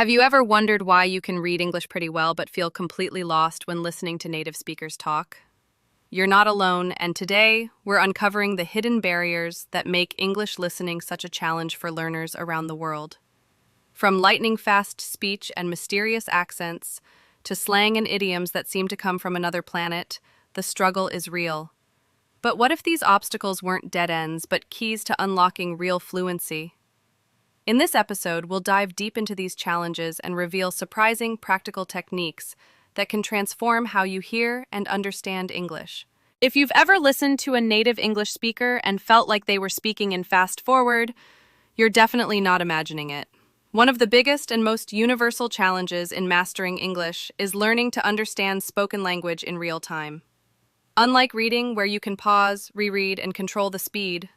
Have you ever wondered why you can read English pretty well but feel completely lost when listening to native speakers talk? You're not alone, and today we're uncovering the hidden barriers that make English listening such a challenge for learners around the world. From lightning-fast speech and mysterious accents to slang and idioms that seem to come from another planet, the struggle is real. But what if these obstacles weren't dead ends, but keys to unlocking real fluency? In this episode, we'll dive deep into these challenges and reveal surprising practical techniques that can transform how you hear and understand English. If you've ever listened to a native English speaker and felt like they were speaking in fast forward, you're definitely not imagining it. One of the biggest and most universal challenges in mastering English is learning to understand spoken language in real time. Unlike reading, where you can pause, reread, and control the speed,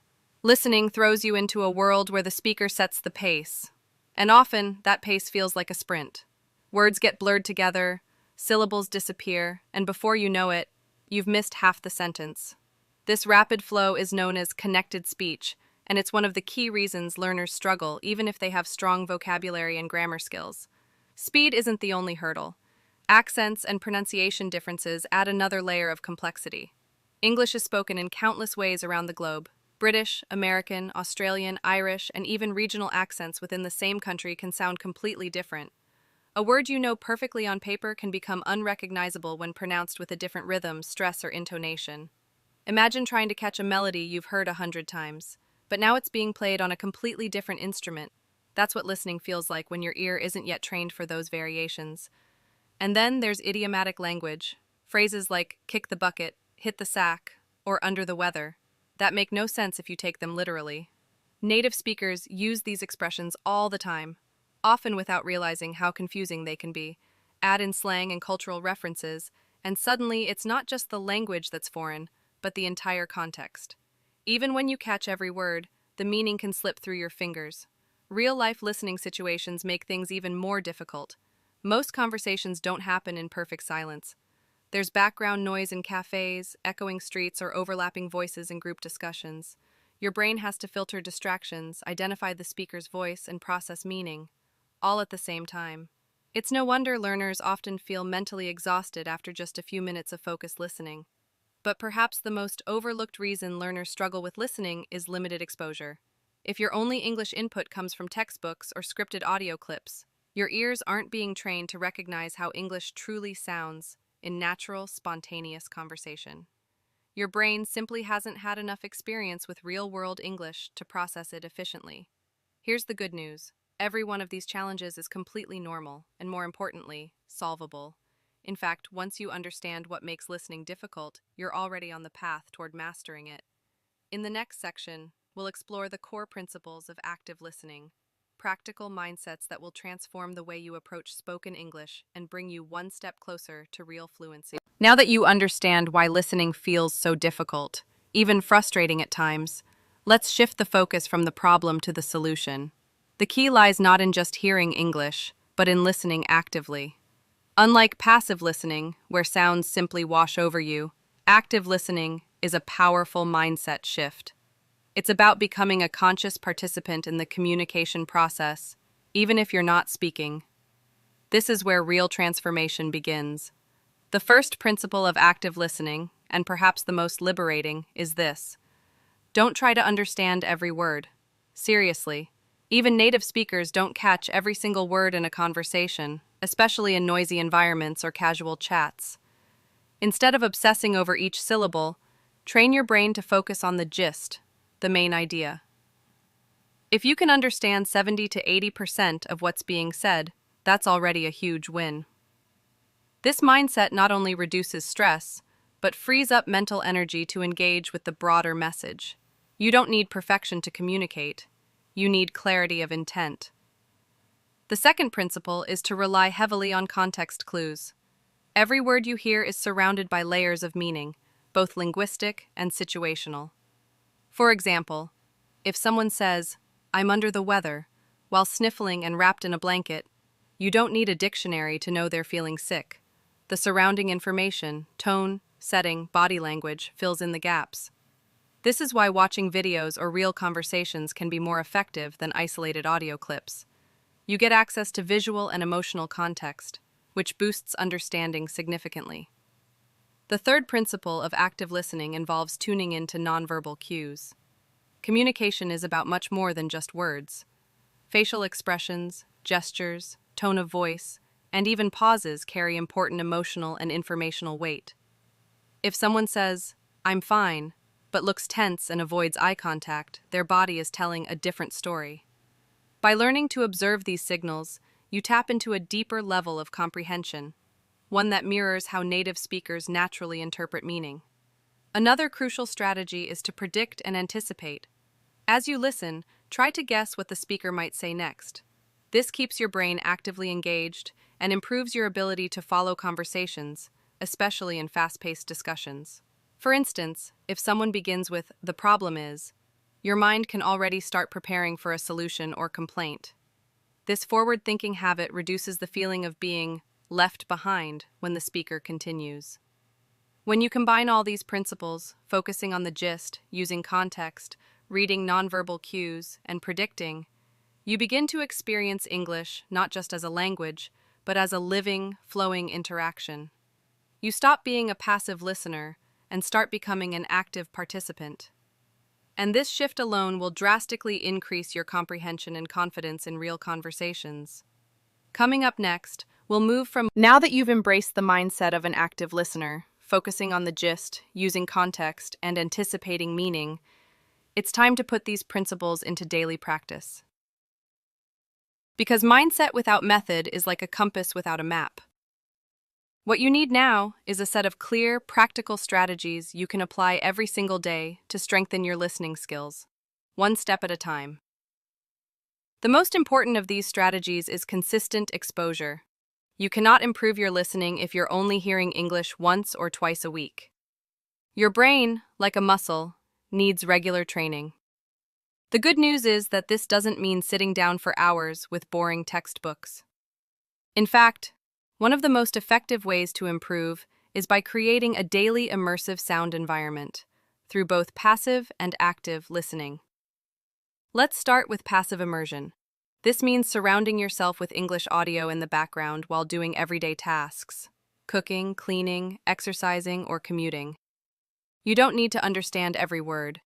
listening throws you into a world where the speaker sets the pace. And often, that pace feels like a sprint. Words get blurred together, syllables disappear, and before you know it, you've missed half the sentence. This rapid flow is known as connected speech, and it's one of the key reasons learners struggle, even if they have strong vocabulary and grammar skills. Speed isn't the only hurdle. Accents and pronunciation differences add another layer of complexity. English is spoken in countless ways around the globe. British, American, Australian, Irish, and even regional accents within the same country can sound completely different. A word you know perfectly on paper can become unrecognizable when pronounced with a different rhythm, stress, or intonation. Imagine trying to catch a melody you've heard 100 times, but now it's being played on a completely different instrument. That's what listening feels like when your ear isn't yet trained for those variations. And then there's idiomatic language. Phrases like kick the bucket, hit the sack, or under the weather that make no sense if you take them literally. Native speakers use these expressions all the time, often without realizing how confusing they can be. Add in slang and cultural references, and suddenly it's not just the language that's foreign, but the entire context. Even when you catch every word, the meaning can slip through your fingers. Real-life listening situations make things even more difficult. Most conversations don't happen in perfect silence. There's background noise in cafes, echoing streets, or overlapping voices in group discussions. Your brain has to filter distractions, identify the speaker's voice, and process meaning, all at the same time. It's no wonder learners often feel mentally exhausted after just a few minutes of focused listening. But perhaps the most overlooked reason learners struggle with listening is limited exposure. If your only English input comes from textbooks or scripted audio clips, your ears aren't being trained to recognize how English truly sounds in natural, spontaneous conversation. Your brain simply hasn't had enough experience with real-world English to process it efficiently. Here's the good news. Every one of these challenges is completely normal, and more importantly, solvable. In fact, once you understand what makes listening difficult, you're already on the path toward mastering it. In the next section, we'll explore the core principles of active listening, practical mindsets that will transform the way you approach spoken English and bring you one step closer to real fluency. Now that you understand why listening feels so difficult, even frustrating at times, let's shift the focus from the problem to the solution. The key lies not in just hearing English, but in listening actively. Unlike passive listening, where sounds simply wash over you, active listening is a powerful mindset shift. It's about becoming a conscious participant in the communication process, even if you're not speaking. This is where real transformation begins. The first principle of active listening, and perhaps the most liberating, is this: don't try to understand every word. Seriously, even native speakers don't catch every single word in a conversation, especially in noisy environments or casual chats. Instead of obsessing over each syllable, train your brain to focus on the gist, the main idea. If you can understand 70 to 80% of what's being said, that's already a huge win. This mindset not only reduces stress, but frees up mental energy to engage with the broader message. You don't need perfection to communicate. You need clarity of intent. The second principle is to rely heavily on context clues. Every word you hear is surrounded by layers of meaning, both linguistic and situational. For example, if someone says, "I'm under the weather," while sniffling and wrapped in a blanket, you don't need a dictionary to know they're feeling sick. The surrounding information, tone, setting, body language, fills in the gaps. This is why watching videos or real conversations can be more effective than isolated audio clips. You get access to visual and emotional context, which boosts understanding significantly. The third principle of active listening involves tuning into nonverbal cues. Communication is about much more than just words. Facial expressions, gestures, tone of voice, and even pauses carry important emotional and informational weight. If someone says, "I'm fine," but looks tense and avoids eye contact, their body is telling a different story. By learning to observe these signals, you tap into a deeper level of comprehension, one that mirrors how native speakers naturally interpret meaning. Another crucial strategy is to predict and anticipate. As you listen, try to guess what the speaker might say next. This keeps your brain actively engaged and improves your ability to follow conversations, especially in fast-paced discussions. For instance, if someone begins with "the problem is," your mind can already start preparing for a solution or complaint. This forward-thinking habit reduces the feeling of being left behind when the speaker continues. When you combine all these principles, focusing on the gist, using context, reading nonverbal cues, and predicting, you begin to experience English not just as a language, but as a living, flowing interaction. You stop being a passive listener and start becoming an active participant. And this shift alone will drastically increase your comprehension and confidence in real conversations. Coming up next, we'll move from now that you've embraced the mindset of an active listener, focusing on the gist, using context, and anticipating meaning, it's time to put these principles into daily practice. Because mindset without method is like a compass without a map. What you need now is a set of clear, practical strategies you can apply every single day to strengthen your listening skills, one step at a time. The most important of these strategies is consistent exposure. You cannot improve your listening if you're only hearing English once or twice a week. Your brain, like a muscle, needs regular training. The good news is that this doesn't mean sitting down for hours with boring textbooks. In fact, one of the most effective ways to improve is by creating a daily immersive sound environment through both passive and active listening. Let's start with passive immersion. This means surrounding yourself with English audio in the background while doing everyday tasks, cooking, cleaning, exercising, or commuting. You don't need to understand every word.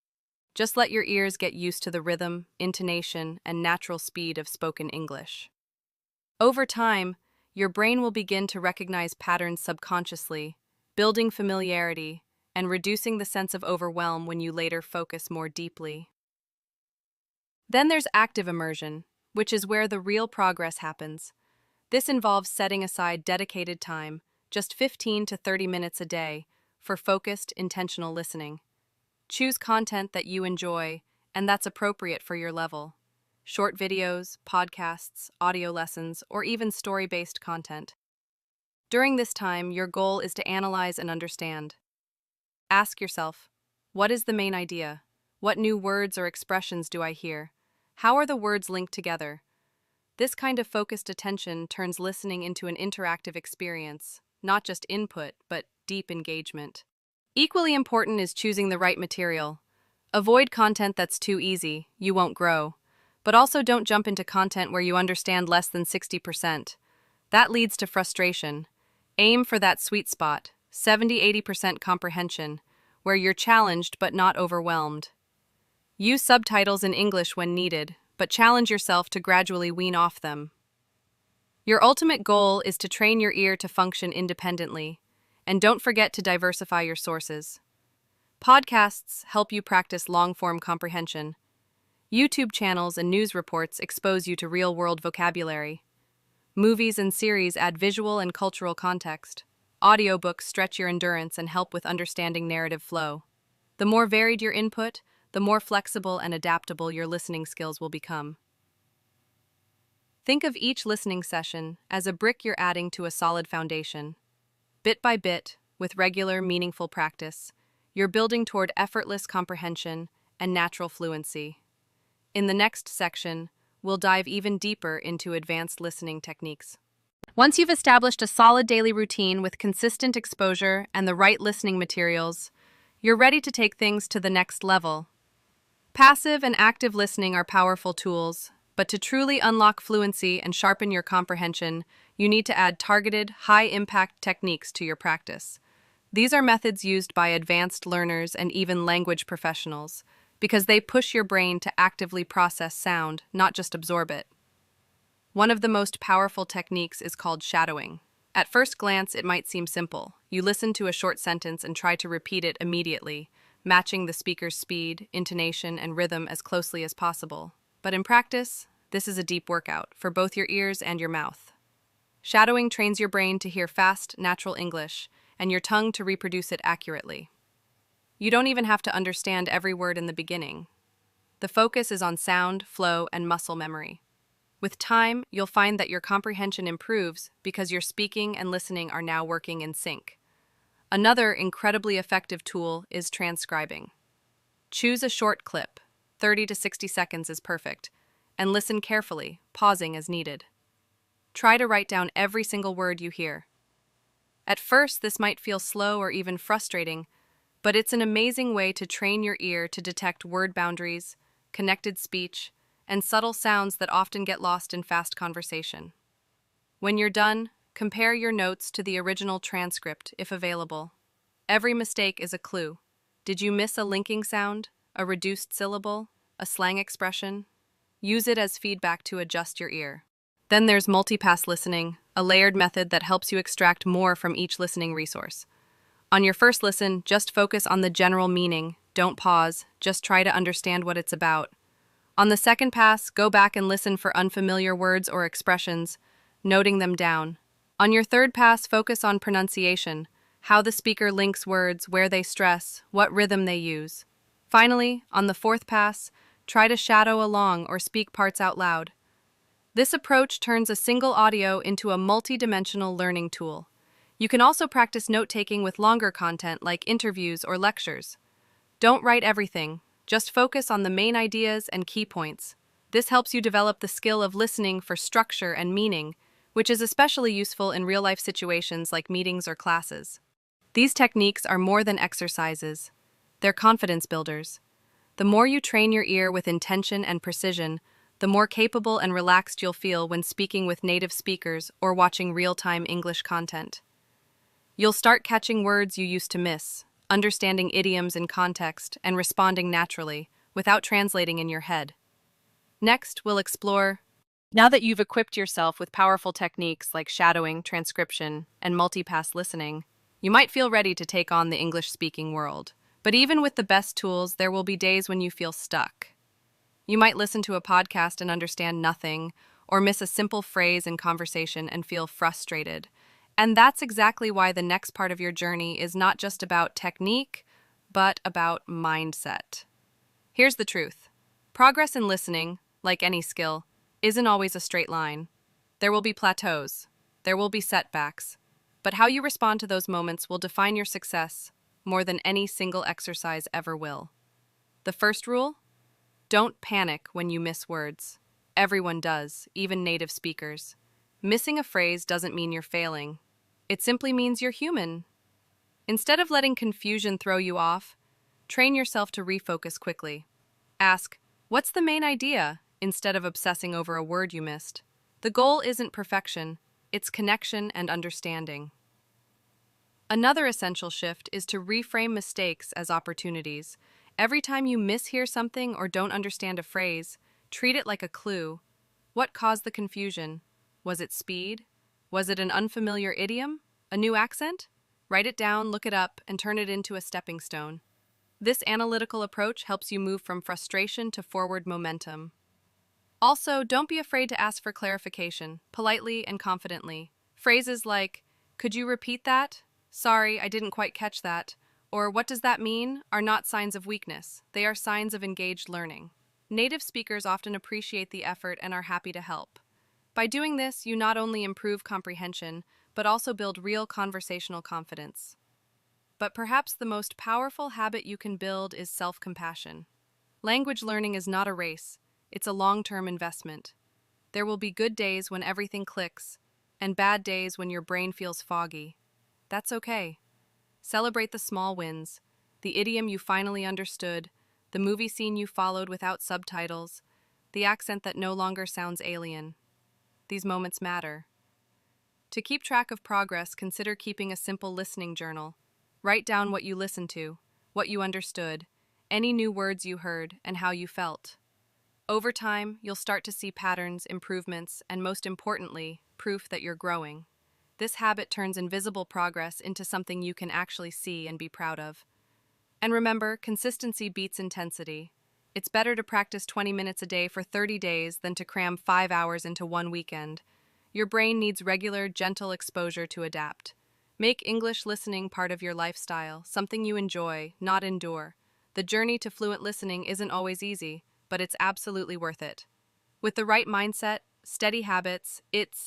Just let your ears get used to the rhythm, intonation, and natural speed of spoken English. Over time, your brain will begin to recognize patterns subconsciously, building familiarity and reducing the sense of overwhelm when you later focus more deeply. Then there's active immersion, which is where the real progress happens. This involves setting aside dedicated time, just 15 to 30 minutes a day, for focused, intentional listening. Choose content that you enjoy and that's appropriate for your level. Short videos, podcasts, audio lessons, or even story-based content. During this time, your goal is to analyze and understand. Ask yourself, what is the main idea? What new words or expressions do I hear? How are the words linked together? This kind of focused attention turns listening into an interactive experience, not just input, but deep engagement. Equally important is choosing the right material. Avoid content that's too easy, you won't grow. But also don't jump into content where you understand less than 60%. That leads to frustration. Aim for that sweet spot, 70–80% comprehension, where you're challenged but not overwhelmed. Use subtitles in English when needed, but challenge yourself to gradually wean off them. Your ultimate goal is to train your ear to function independently, and don't forget to diversify your sources. Podcasts help you practice long-form comprehension. YouTube channels and news reports expose you to real-world vocabulary. Movies and series add visual and cultural context. Audiobooks stretch your endurance and help with understanding narrative flow. The more varied your input, the more flexible and adaptable your listening skills will become. Think of each listening session as a brick you're adding to a solid foundation. Bit by bit, with regular, meaningful practice, you're building toward effortless comprehension and natural fluency. In the next section, we'll dive even deeper into advanced listening techniques. Once you've established a solid daily routine with consistent exposure and the right listening materials, you're ready to take things to the next level. Passive and active listening are powerful tools, But to truly unlock fluency and sharpen your comprehension, you need to add targeted, high-impact techniques to your practice. These are methods used by advanced learners and even language professionals, because they push your brain to actively process sound, not just absorb it. One of the most powerful techniques is called shadowing. At first glance, it might seem simple. You listen to a short sentence and try to repeat it immediately, matching the speaker's speed, intonation, and rhythm as closely as possible. But in practice, this is a deep workout for both your ears and your mouth. Shadowing trains your brain to hear fast, natural English, and your tongue to reproduce it accurately. You don't even have to understand every word in the beginning. The focus is on sound, flow, and muscle memory. With time, you'll find that your comprehension improves because your speaking and listening are now working in sync. Another incredibly effective tool is transcribing. Choose a short clip, 30 to 60 seconds is perfect, and listen carefully, pausing as needed. Try to write down every single word you hear. At first, this might feel slow or even frustrating, but it's an amazing way to train your ear to detect word boundaries, connected speech, and subtle sounds that often get lost in fast conversation. When you're done, compare your notes to the original transcript if available. Every mistake is a clue. Did you miss a linking sound, a reduced syllable, a slang expression? Use it as feedback to adjust your ear. Then there's multipass listening, a layered method that helps you extract more from each listening resource. On your first listen, just focus on the general meaning. Don't pause, just try to understand what it's about. On the second pass, go back and listen for unfamiliar words or expressions, noting them down. On your third pass, focus on pronunciation, how the speaker links words, where they stress, what rhythm they use. Finally, on the fourth pass, try to shadow along or speak parts out loud. This approach turns a single audio into a multi-dimensional learning tool. You can also practice note-taking with longer content like interviews or lectures. Don't write everything, just focus on the main ideas and key points. This helps you develop the skill of listening for structure and meaning, which is especially useful in real-life situations like meetings or classes. These techniques are more than exercises. They're confidence builders. The more you train your ear with intention and precision, the more capable and relaxed you'll feel when speaking with native speakers or watching real-time English content. You'll start catching words you used to miss, understanding idioms in context, and responding naturally, without translating in your head. Next, we'll explore. Now that you've equipped yourself with powerful techniques like shadowing, transcription, and multipass listening, you might feel ready to take on the English-speaking world. But even with the best tools, there will be days when you feel stuck. You might listen to a podcast and understand nothing, or miss a simple phrase in conversation and feel frustrated. And that's exactly why the next part of your journey is not just about technique, but about mindset. Here's the truth. Progress in listening, like any skill, isn't always a straight line. There will be plateaus. There will be setbacks. But how you respond to those moments will define your success more than any single exercise ever will. The first rule? Don't panic when you miss words. Everyone does, even native speakers. Missing a phrase doesn't mean you're failing. It simply means you're human. Instead of letting confusion throw you off, train yourself to refocus quickly. Ask, what's the main idea, instead of obsessing over a word you missed. The goal isn't perfection, it's connection and understanding. Another essential shift is to reframe mistakes as opportunities. Every time you mishear something or don't understand a phrase, treat it like a clue. What caused the confusion? Was it speed? Was it an unfamiliar idiom? A new accent? Write it down, look it up, and turn it into a stepping stone. This analytical approach helps you move from frustration to forward momentum. Also, don't be afraid to ask for clarification, politely and confidently. Phrases like, "Could you repeat that? Sorry, I didn't quite catch that," or "What does that mean?" are not signs of weakness. They are signs of engaged learning. Native speakers often appreciate the effort and are happy to help. By doing this, you not only improve comprehension, but also build real conversational confidence. But perhaps the most powerful habit you can build is self-compassion. Language learning is not a race, it's a long-term investment. There will be good days when everything clicks, and bad days when your brain feels foggy. That's okay. Celebrate the small wins, the idiom you finally understood, the movie scene you followed without subtitles. the accent that no longer sounds alien. These moments matter. To keep track of progress, consider keeping a simple listening journal. Write down what you listened to, what you understood, any new words you heard, and how you felt. Over time, you'll start to see patterns, improvements, and most importantly, proof that you're growing. This habit turns invisible progress into something you can actually see and be proud of. And remember, consistency beats intensity. It's better to practice 20 minutes a day for 30 days than to cram 5 hours into one weekend. Your brain needs regular, gentle exposure to adapt. Make English listening part of your lifestyle, something you enjoy, not endure. The journey to fluent listening isn't always easy, but it's absolutely worth it. With the right mindset, steady habits, it's